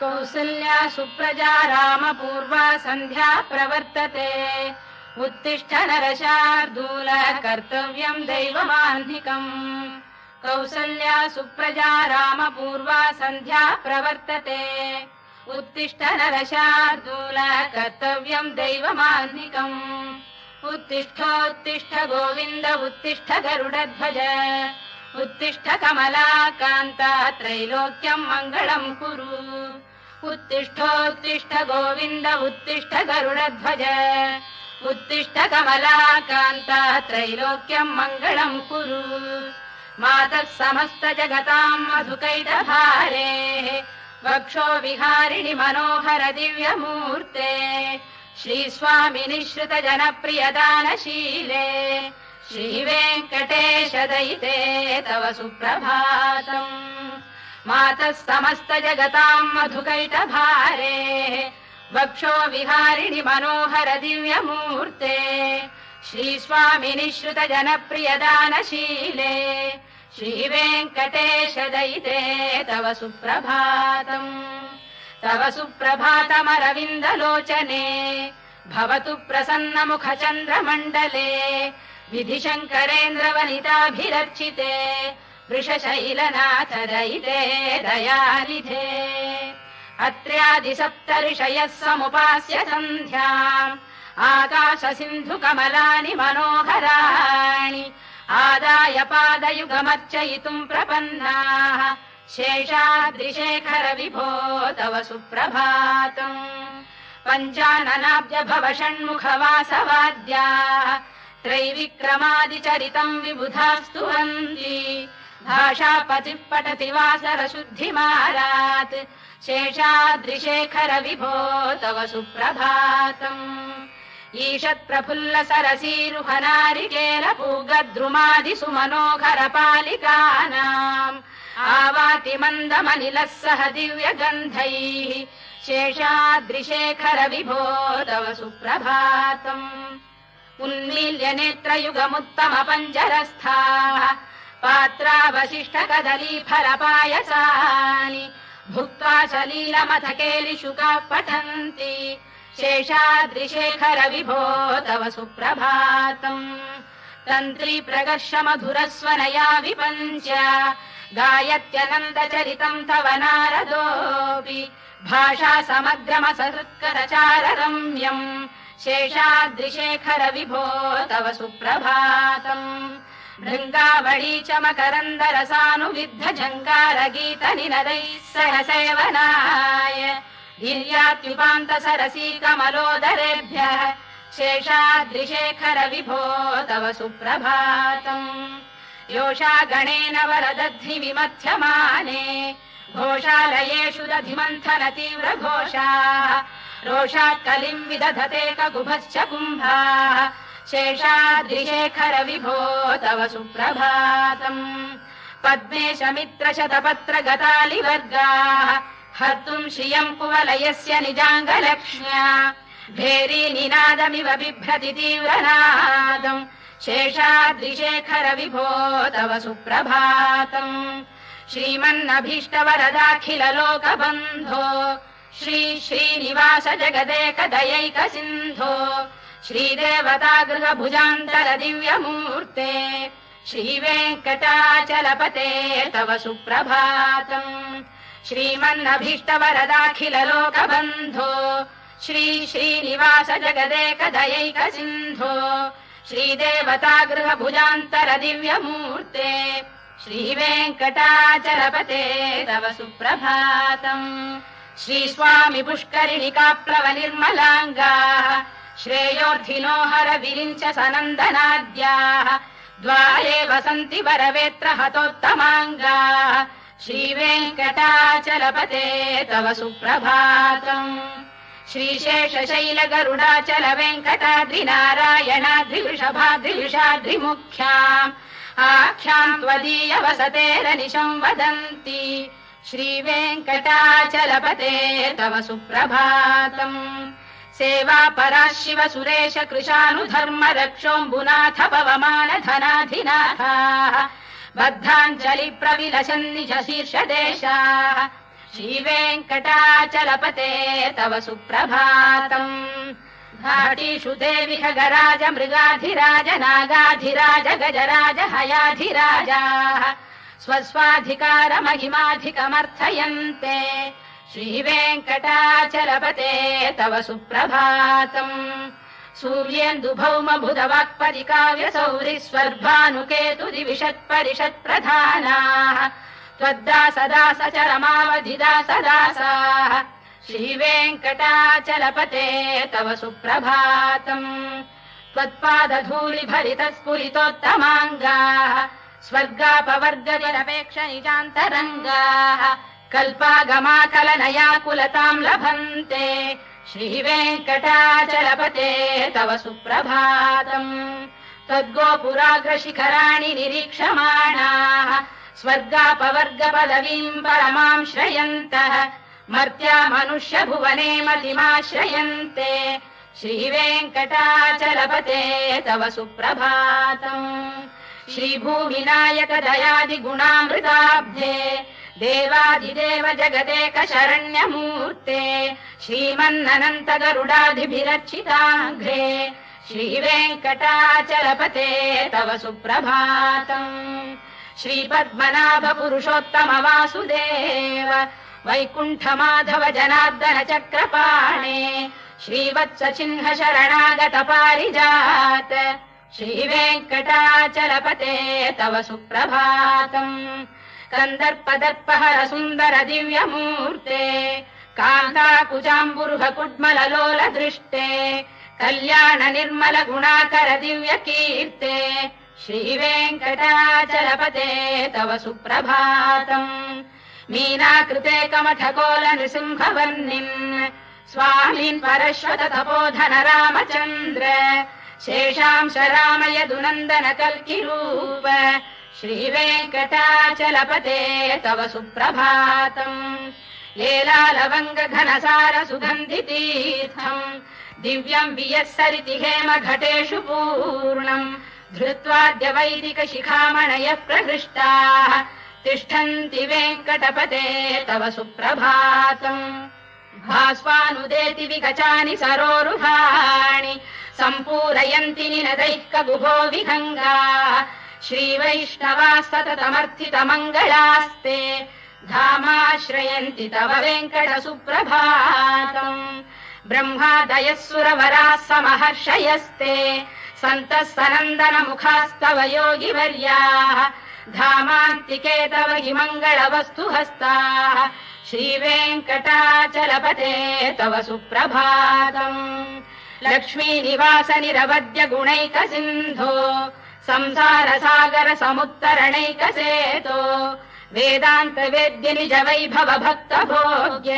कौसल्या सुप्रजा रामपूर्वा सन्ध्या प्रवर्तते उत्तिष्ठ नरशार्दूल कर्तव्यम् दैवमाह्निकम् कौसल्या सुप्रजा रामपूर्वा सन्ध्या प्रवर्तते उत्तिष्ठ नरशार्दूल कर्तव्यम् दैवमाह्निकम् उत्तिष्ठोत्तिष्ठ गोविन्द उत्तिष्ठ गरुडध्वज उत्तिष्ठ कमलाकान्ता त्रैलोक्यम् मङ्गलम् कुरु उत्तिष्ठोत्तिष्ठ गोविन्द उत्तिष्ठ गरुडध्वज उत्तिष्ठ कमलाकान्ता त्रैलोक्यम् मङ्गलम् कुरु मातः समस्त जगताम् मधुकैटभारेः वक्षो विहारिणि मनोहर दिव्यमूर्ते श्रीस्वामिनि श्रुत जनप्रियदानशीले श्रीवेङ्कटेश दयिते तव सुप्रभातम् मातः समस्त जगताम् मधुकैटभारेः वक्षो विहारिणि मनोहर दिव्यमूर्ते श्रीस्वामिनि श्रुत जनप्रियदानशीले श्रीवेङ्कटेश दयिते तव सुप्रभातम् तव सुप्रभातमरविन्दलोचने भवतु प्रसन्नमुखचन्द्रमण्डले विधिशङ्करेन्द्रवनिताभिरर्चिते वृषशैलनाथ दयिते दयानिधे अत्र्यादिसप्तऋषयः समुपास्य सन्ध्याम् आकाशसिन्धुकमलानि मनोहराणि आदाय पादयुगमर्चयितुम् प्रपन्नाः शेषाद्रिशेखर विभो तव सुप्रभातम् पञ्चाननाब्ज भव षण्मुखवासवाद्याः त्रैविक्रमादिचरितम् विबुधास्तुवन्ति भाषापतिः पठति वासरशुद्धिमारात् शेषाद्रिशेखर विभो तव सुप्रभातम् ईषत्प्रफुल्ल सरसीरुहनारिकेलपूगद्रुमादिसुमनोहर पालिकानाम् आवाति मन्दमनिलः सह दिव्यगन्धैः शेषाद्रिशेखर विभो तव सुप्रभातम् उन्मील्य नेत्रयुगमुत्तम पञ्जरस्थाः पात्रावशिष्ट कदलीफलपायसानि भुक्त्वा सलीलमथकेलिशुकाः पठन्ति शेषाद्रिशेखर विभो तव सुप्रभातम् तन्त्री प्रकर्ष मधुरस्वनया विपञ्च गायत्यनन्दचरितम् तव नारदोऽपि भाषा समग्रमसहृत्करचार रम्यम् शेषाद्रिशेखर विभो तव सुप्रभातम् भृङ्गावळी च मकरन्दरसानुविद्ध झङ्कारगीत निनदैः सह सेवनाय गिर्यात्युपान्त सरसी कमलोदरेभ्यः शेषाद्रिशेखर विभो तव सुप्रभातम् योषा गणेन वरदध्नि विमथ्यमाने घोषालयेषु दधिमन्थन तीव्र घोषाः रोषात् कलिम् विदधते ककुभश्च कुम्भाः शेषाद्रिशेखर विभो तव सुप्रभातम् पद्मेश मित्र शतपत्र गतालिवर्गाः हर्तुम् श्रियम् कुवलयस्य निजाङ्गलक्ष्म्या भेरी निनादमिव बिभ्रति तीव्रनादम् शेषाद्रिशेखर विभो तव सुप्रभातम् श्रीमन्नभीष्टवरदाखिल लोकबन्धो श्री श्रीनिवास जगदेक दयैक सिन्धो श्रीदेवतागृह भुजान्तर दिव्यमूर्ते श्रीवेङ्कटाचलपते तव सुप्रभातम् श्रीमन्नभीष्टवरदाखिल लोकबन्धो श्री श्रीनिवास जगदेक दयैक सिन्धो श्रीदेवतागृह भुजान्तर दिव्यमूर्ते श्रीवेङ्कटाचलपते तव सुप्रभातम् श्रीस्वामि पुष्करिणिकाप्लव निर्मलाङ्गाः श्रेयोर्थिनो हर विरिञ्च सनन्दनाद्याः द्वारे वसन्ति वरवेत्र हतोत्तमाङ्गाः श्रीवेङ्कटाचलपते तव सुप्रभातम् श्रीशेषशैल गरुडाचल वेङ्कटाद्रिनारायणाद्रिवृषभाद्रिवृषाद्रिमुख्याम् आख्याम् त्वदीय वसतेरनिशम् वदन्ति श्रीवेङ्कटाचलपते तव सुप्रभातम् सेवा पराः शिव सुरेश कृशानुधर्म रक्षोऽम्बुनाथ पवमान धनाधिनाथाः बद्धाञ्जलि प्रविलसन्निज शीर्षदेशाः श्रीवेङ्कटाचलपते तव सुप्रभातम् घाटीषु देवि खगराज मृगाधिराज नागाधिराज गजराज हयाधिराजाः स्वस्वाधिकार महिमाधिकमर्थयन्ते श्रीवेङ्कटाचलपते तव सुप्रभातम् सूर्येन्दुभौम बुधवाक्परि काव्यसौरि स्वर्भानुकेतु दिविषत्परिषत्प्रधानाः त्वद्दासदास चरमावधिदासदासाः श्रीवेङ्कटाचलपते तव सुप्रभातम् त्वत्पादधूलिभरितस्फुरितोत्तमाङ्गाः स्वर्गापवर्गनिरपेक्ष निजान्तरङ्गाः कल्पागमाकलनयाकुलताम् लभन्ते श्रीवेङ्कटाचलपते तव सुप्रभातम् त्वद्गोपुराग्रशिखराणि निरीक्षमाणाः स्वर्गापवर्गपदवीम् परमाम् श्रयन्तः मर्त्या मनुष्य भुवने मतिमाश्रयन्ते श्रीवेङ्कटाचलपते तव सुप्रभातम् श्रीभूमिनायक दयादिगुणामृताब्धे देवादिदेव जगदेक शरण्यमूर्ते श्रीमन्ननन्त गरुडादिभिरर्चिताङ्घ्रे श्रीवेङ्कटाचलपते तव सुप्रभातम् श्रीपद्मनाभ पुरुषोत्तम वासुदेव वैकुण्ठ माधव जनार्दन चक्रपाणे श्रीवत्स चिह्न शरणागत पारिजात श्रीवेङ्कटाचलपते तव सुप्रभातम् कन्दर्पदर्पहर सुन्दर दिव्यमूर्ते कान्ताकुजाम्बुरुह कुड्मललोल दृष्टे कल्याण निर्मल गुणाकर दिव्य कीर्ते श्रीवेङ्कटाचलपते तव सुप्रभातम् मीनाकृते कमठकोल नृसिंहवर्णिन् स्वामीन् परश्वत तपोधन रामचन्द्र शेषांश रामयदुनन्दन कल्किरूप श्रीवेङ्कटाचलपते तव सुप्रभातम् लेलालवङ्ग घनसार सुगन्धितीर्थम् दिव्यम् वियस्सरिति हेम घटेषु पूर्णम् धृत्वाद्य वैदिक शिखामणयः प्रहृष्टाः तिष्ठन्ति वेङ्कटपते तव सुप्रभातम् भास्वानुदेति विगचानि सरोरुहाणि सम्पूरयन्ति निनदैः कगुभो विहङ्गाः श्रीवैष्णवास्ततमर्थितमङ्गलास्ते धामाश्रयन्ति तव वेङ्कट सुप्रभातम् ब्रह्मादयः सुरवराः समहर्षयस्ते सन्तः सनन्दन मुखास्तव योगिवर्याः धामान्तिके तव हि मङ्गलवस्तु हस्ताः श्रीवेङ्कटाचलपते तव सुप्रभातम् लक्ष्मीनिवास निरवद्य गुणैक सिन्धो संसार सागर समुत्तरणैक सेतो वेदान्त वेद्य निज वैभव भक्त भोग्य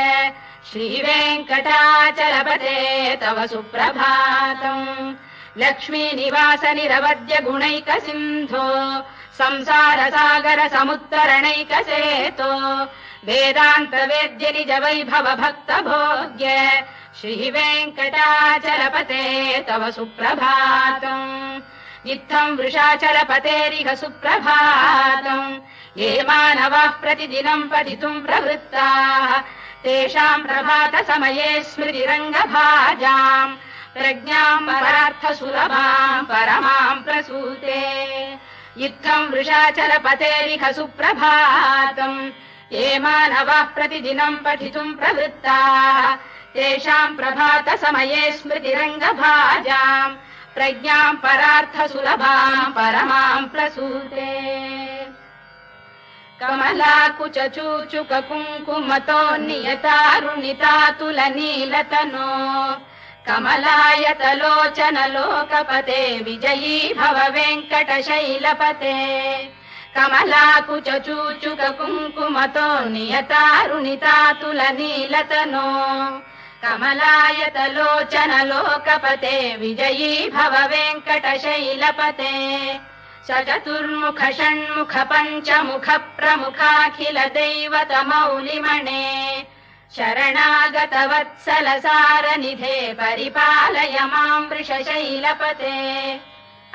श्रीवेङ्कटाचलपते तव सुप्रभातम् लक्ष्मीनिवास निरवद्य गुणैक सिन्धो संसार सागर समुत्तरणैक सेतो वेदान्त वेद्य निज वैभव भक्त भोग्य श्रीवेङ्कटाचलपते तव सुप्रभातम् इत्थम् वृषाचलपतेरिह सुप्रभातम् ये मानवाः प्रतिदिनम् पठितुम् प्रवृत्ताः तेषाम् प्रभात समये स्मृतिरङ्गभाजाम् प्रज्ञाम् परार्थ सुलभाम् परमाम् प्रसूते इत्थम् वृषाचलपतेरिह सुप्रभातम् ये मानवाः प्रतिदिनम् पठितुम् प्रवृत्ताः तेषाम् प्रभात समये स्मृतिरङ्गभाजाम् प्रज्ञाम् परार्थ सुलभाम् परमाम् प्रसूते कमलाकुच चूचुक कुङ्कुमतो नियतारुणितातुल नीलतनो कमलायतलोचन लोकपते विजयी भव वेङ्कटशैलपते कमलाकुच चूचुक कुङ्कुमतो नियतारुणितातुल नीलतनो कमलायतलोचन लोकपते विजयी भव वेङ्कटशैलपते सचतुर्मुख षण्मुख पञ्चमुख प्रमुखाखिल दैवत मौलिमणे शरणागत वत्सल सारनिधे परिपालय माम् वृषशैलपते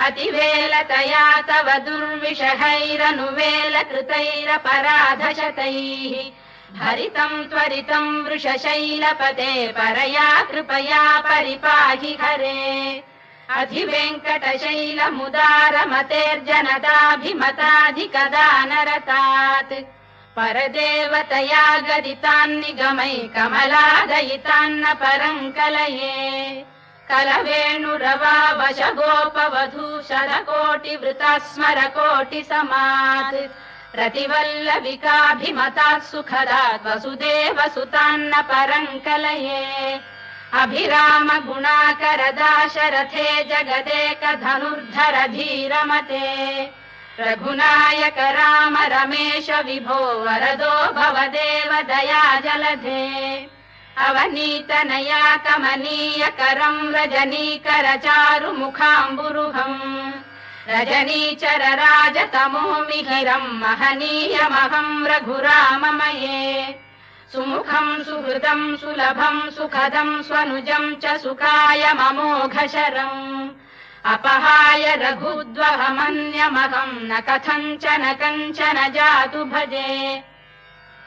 अतिवेलतया तव दुर्विषहैरनुवेलकृतैरपराधशतैः भरितम् त्वरितम् वृषशैलपते परया कृपया परिपाहि हरे अधिवेङ्कटशैलमुदारमतेर्जनताभिमताधिकदानरतात् परदेवतया गदितान्निगमै कमलादयितान्न परम् कलये कलवेणुरवावशगोपवधू शरकोटिवृता स्मरकोटिसमात् रतिवल्लविकाभिमतात् सुखदात् वसुदेवसुतान्न परम् कलये अभिराम गुणाकरदाशरथे जगदेकधनुर्धर धीरमते रघुनायक राम रमेश विभो वरदो भवदेव दया जलधे अवनीतनया कमनीय करम् रजनीकर चारुमुखाम्बुरुहम् रजनीचर राजतमो मिहिरम् महनीयमहम् रघुराममये सुमुखम् सुहृदम् सुलभम् सुखदम् स्वनुजम् च सुखाय ममोघशरम् अपहाय रघुद्वहमन्यमहम् न कथञ्चन कञ्चन जातु भजे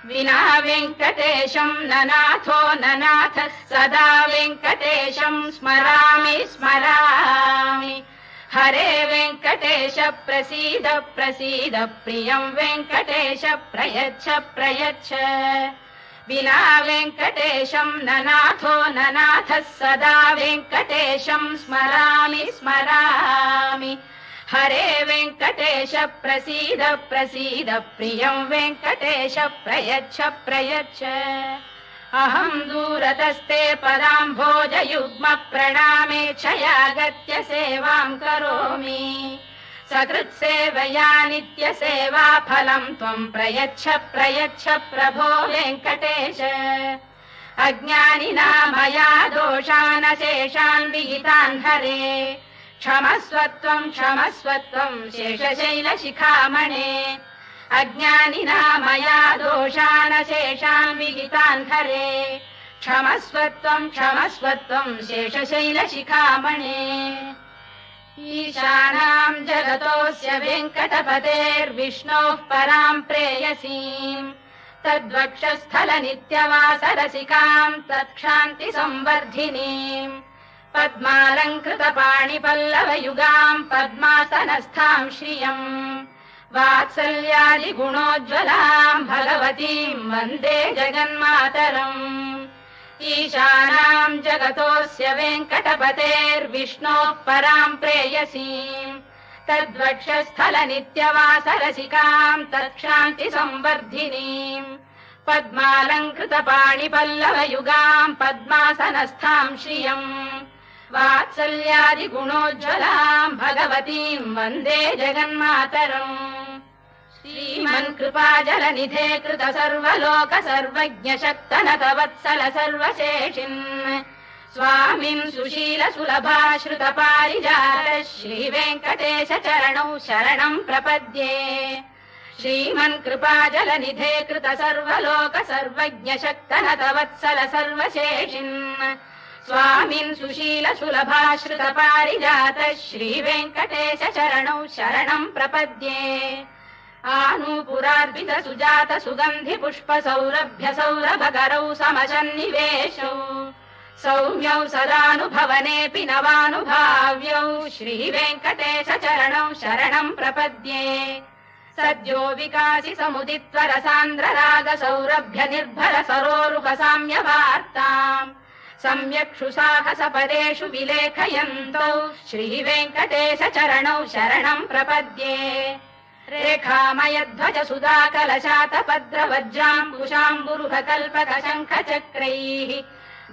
विना वेङ्कटेशम् न नाथो न नाथ सदा वेङ्कटेशम् स्मरामि स्मरामि हरे वेङ्कटेश प्रसीद प्रसीद प्रियम् वेङ्कटेश प्रयच्छ प्रयच्छ विना वेङ्कटेशम् न नाथो न नाथः सदा वेङ्कटेशम् स्मरामि स्मरामि हरे वेङ्कटेश प्रसीद प्रसीद प्रियम् वेङ्कटेश प्रयच्छ प्रयच्छ अहम् दूरतस्ते पदाम्भोजयुग्म प्रणामे क्षयागत्य सेवाम् करोमि सकृत्सेवया नित्यसेवा फलम् त्वम् प्रयच्छ प्रयच्छ प्रभो वेङ्कटेश अज्ञानिना मया दोषान् शेषान् विहितान् हरे क्षमस्वत्वम् शेषशैलशिखामणे अज्ञानिना मया दोषान् शेषान् विहितान् हरे क्षमस्वत्वम् शेषशैलशिखामणे ईशानाम् जगतोऽस्य वेङ्कटपतेर्विष्णोः पराम् प्रेयसीम् तद्वक्षस्थल नित्यवासरसिकाम् तत्क्षान्ति संवर्धिनीम् पद्मालङ्कृतपाणिपल्लवयुगाम् पद्मासनस्थाम् श्रियम् वात्सल्यादिगुणोज्ज्वलाम् भगवतीम् वन्दे जगन्मातरम् ईशानाम् जगतोऽस्य वेङ्कटपतेर्विष्णोः पराम् प्रेयसीम् तद्वक्षस्थल नित्यवासरसिकाम् तत्क्षान्ति संवर्धिनीम् पद्मालङ्कृतपाणिपल्लवयुगाम् पद्मासनस्थाम् श्रियम् वात्सल्यादिगुणोज्ज्वलाम् भगवतीम् वन्दे जगन्मातरम् श्रीमन्कृपाजलनिधे कृत सर्वलोक सर्वज्ञ शक्तनत वत्सल सर्वशेषिन् स्वामिन् सुशील सुलभाश्रित पारिजात श्रीवेङ्कटेश चरणौ शरणम् प्रपद्ये श्रीमन्कृपाजलनिधे कृत सर्वलोक सर्वज्ञ शक्तनत वत्सल सर्वशेषिन् स्वामिन् सुशील सुलभाश्रित पारिजात श्रीवेङ्कटेश चरणौ शरणम् प्रपद्ये आनूपुरार्पित सुजात सुगन्धि पुष्प सौरभ्य सौरभकरौ समसन्निवेशौ सौम्यौ सदानुभवनेऽपि नवानुभाव्यौ श्रीवेङ्कटेश चरणौ शरणम् प्रपद्ये सद्यो विकासि समुदित्वर सान्द्र राग सौरभ्य निर्भर सरोरुह साम्यवार्ताम् सम्यक्षु साहस पदेषु विलेखयन्तौ श्रीवेङ्कटेश चरणौ शरणम् प्रपद्ये रेखामयध्वज सुधाकलशातपद्रवज्राम्बुशाम्बुरुह कल्पक शङ्ख चक्रैः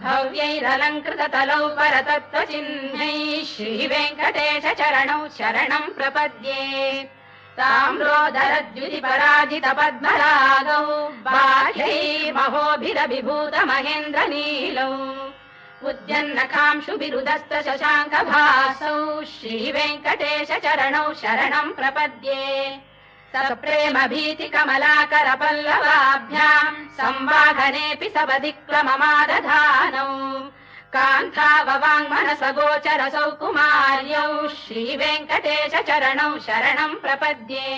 भव्यैरलङ्कृततलौ परतत्त्वचिह्नैः श्रीवेङ्कटेश चरणौ शरणम् प्रपद्ये ताम्रोदरद्युतिपराजित पद्मरागौ बाह्यैर्महोभिरभिभूत महेन्द्र नीलौ उद्यन्नखांशुभिरुदस्त शशाङ्कभासौ श्रीवेङ्कटेश चरणौ शरणम् प्रपद्ये सप्रेम भीति कमलाकर पल्लवाभ्याम् संवाहनेऽपि सबदिक्लममादधानौ कान्ताववाङ्मनसगोचरसौ कुमार्यौ श्रीवेङ्कटेश चरणौ शरणम् प्रपद्ये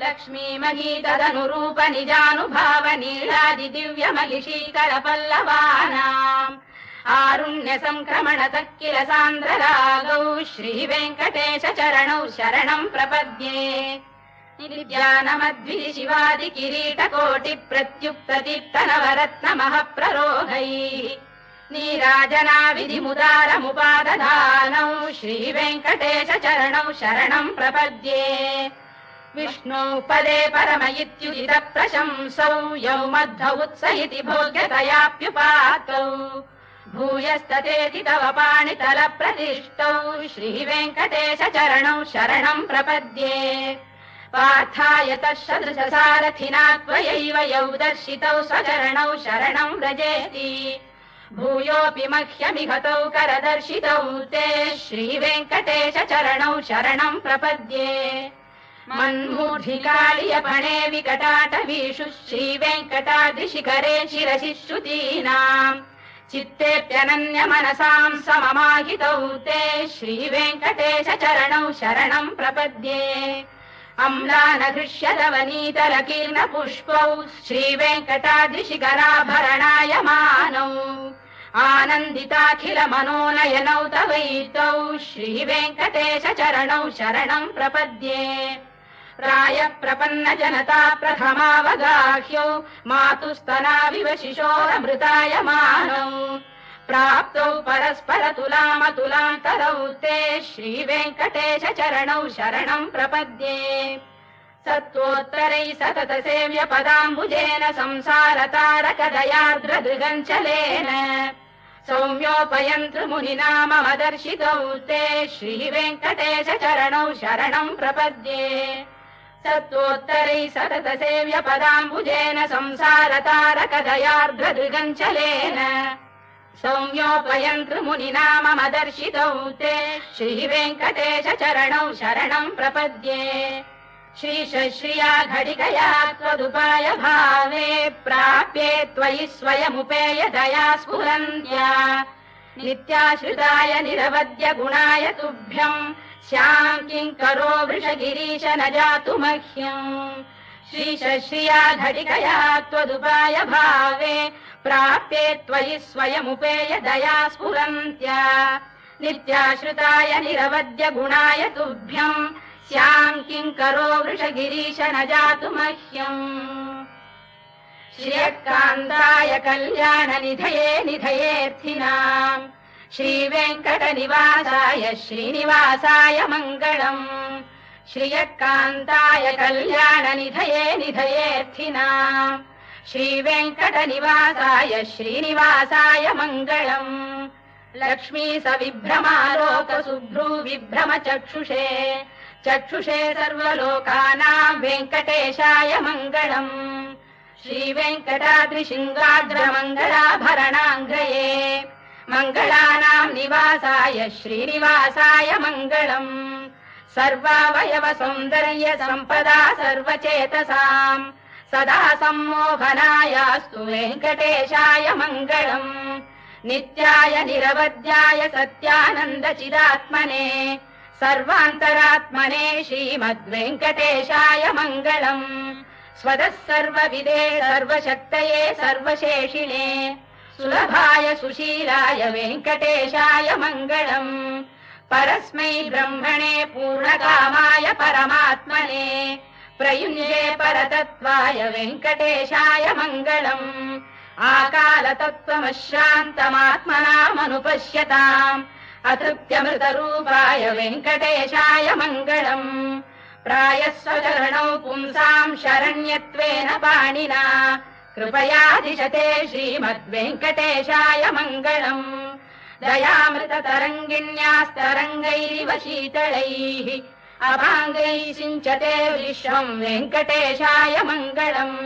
लक्ष्मी महीतदनुरूप निजानुभाव नीलादि दिव्य महिषीकर पल्लवानाम् आरुण्य संक्रमण तक्किल सान्द्र रागौ श्रीवेङ्कटेश चरणौ शरणम् प्रपद्ये निर्ज्ञानमद्भि शिवादि किरीटकोटि प्रत्युक्त दीप्त नवरत्न महप्ररोहैः नीराजना विधिमुदारमुपादधानौ श्रीवेङ्कटेश चरणौ शरणम् प्रपद्ये विष्णौ पदे परम इत्युदित प्रशंसौ यौ मध्व उत्स इति भोग्यतयाप्युपातौ भूयस्ततेति तव पाणितल प्रतिष्ठौ श्रीवेङ्कटेश चरणौ शरणम् प्रपद्ये पार्थाय तत्सदृश सारथिना त्वयैव यौ दर्शितौ स्वचरणौ शरणम् व्रजेति भूयोऽपि मह्यमिहतौ करदर्शितौ ते श्रीवेङ्कटेश चरणौ शरणम् प्रपद्ये मन्मूढिकालियपणे विकटाटवीषु श्रीवेङ्कटाद्रिशिखरे शिरसि श्रुतीनाम् चित्तेऽप्यनन्य मनसाम् सममाहितौ ते श्रीवेङ्कटेश चरणौ शरणम् प्रपद्ये अम्लानघृष्यदवनीतलकीर्ण पुष्पौ श्रीवेङ्कटाद्रिशिखराभरणायमानौ आनन्दिताखिल मनोनयनौ तवैतौ श्रीवेङ्कटेश चरणौ शरणम् प्रपद्ये राय प्रपन्न जनता प्रथमावगाह्यौ मातुस्तनाविव शिशोरमृतायमानौ प्राप्तौ परस्पर तुलामतुलान्तरौ ते श्रीवेङ्कटेश चरणौ शरणम् प्रपद्ये सत्त्वोत्तरै सतत सेव्य पदाम्बुजेन संसार तारकदयार्द्रदृगञ्चलेन सौम्योपयन्तृमुनिना मम दर्शितौ ते श्रीवेङ्कटेश चरणौ शरणम् प्रपद्ये सत्त्वोत्तरै सतत सेव्य पदाम्बुजेन संसार तारकदयार्द्रदृगञ्चलेन सौम्योपयन्तृमुनिना मम दर्शितौ ते श्रीवेङ्कटेश चरणौ शरणम् प्रपद्ये श्रीशश्रिया घटिकया त्वदुपाय भावे प्राप्ये त्वयि स्वयमुपेय दया स्फुरन्त्या नित्याश्रिताय निरवद्य गुणाय तुभ्यम् स्याम् किङ्करो वृषगिरीश न जातु मह्यम् श्रीशश्रिया घटिकया त्वदुपाय भावे प्राप्ये त्वयि स्वयमुपेय दया स्फुरन्त्या नित्याश्रिताय निरवद्य गुणाय तुभ्यम् स्याम् किङ्करो वृषगिरीश न जातु मह्यम् श्रियकान्ताय कल्याण निधये निधयेऽर्थिनाम् श्रीवेङ्कटनिवासाय श्रीनिवासाय मङ्गलम् श्रियकान्ताय कल्याण निधये निधयेऽर्थिनाम् श्रीवेङ्कटनिवासाय श्रीनिवासाय मङ्गलम् लक्ष्मी सविभ्रमालोक सुभ्रू विभ्रम चक्षुषे चक्षुषे सर्वलोकानाम् वेङ्कटेशाय मङ्गलम् श्रीवेङ्कटाद्रिशृङ्गाग्रमङ्गलाभरणाङ्ग्रये मङ्गलानाम् निवासाय श्रीनिवासाय मङ्गलम् सर्वावयव सौन्दर्य सम्पदा सर्वचेतसाम् सदा सम्मोहनायास्तु वेङ्कटेशाय मङ्गलम् नित्याय निरवध्याय सत्यानन्द चिदात्मने सर्वान्तरात्मने श्रीमद्वेङ्कटेशाय मङ्गलम् स्वतः सर्वविदे सर्वशक्तये सर्वशेषिणे सुलभाय सुशीलाय वेङ्कटेशाय मङ्गलम् परस्मै ब्रह्मणे पूर्णकामाय परमात्मने प्रयुञ्जे परतत्त्वाय वेङ्कटेशाय मङ्गलम् आकालतत्त्वमश्रान्तमात्मनामनुपश्यताम् अतृप्त्यमृतरूपाय वेङ्कटेशाय मङ्गलम् प्रायस्वचरणौ पुंसाम् शरण्यत्वेन पाणिना कृपयाधिशते श्रीमद्वेङ्कटेशाय मङ्गलम् दयामृततरङ्गिण्यास्तरङ्गैरिव शीतलैः अभाङ्गैः सिञ्चते विश्वम् वेङ्कटेशाय मङ्गलम्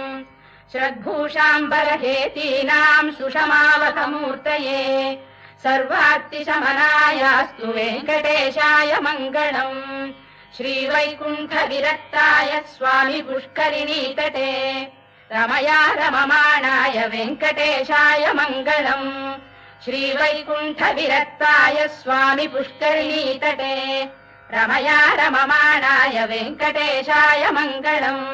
श्रद्भूषाम्बरहेतीनाम् सुषमावकमूर्तये सर्वार्तिशमनायास्तु वेङ्कटेशाय मङ्गलम् श्रीवैकुण्ठविरक्ताय स्वामि पुष्करिणीतटे रमया रममाणाय वेङ्कटेशाय मङ्गलम् श्रीवैकुण्ठविरक्ताय स्वामि पुष्करिणीतटे रमया रममाणाय वेङ्कटेशाय मङ्गलम्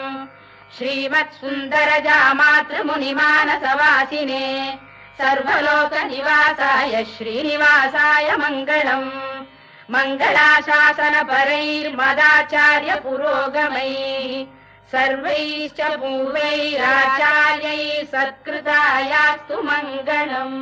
श्रीमत्सुन्दरजामातृमुनिमानसवासिने सर्वलोकनिवासाय श्रीनिवासाय मङ्गलम् मङ्गलाशासनपरैर्मदाचार्य पुरोगमैः सर्वैश्च पूर्वैराचार्यैः सत्कृतायास्तु मङ्गलम्।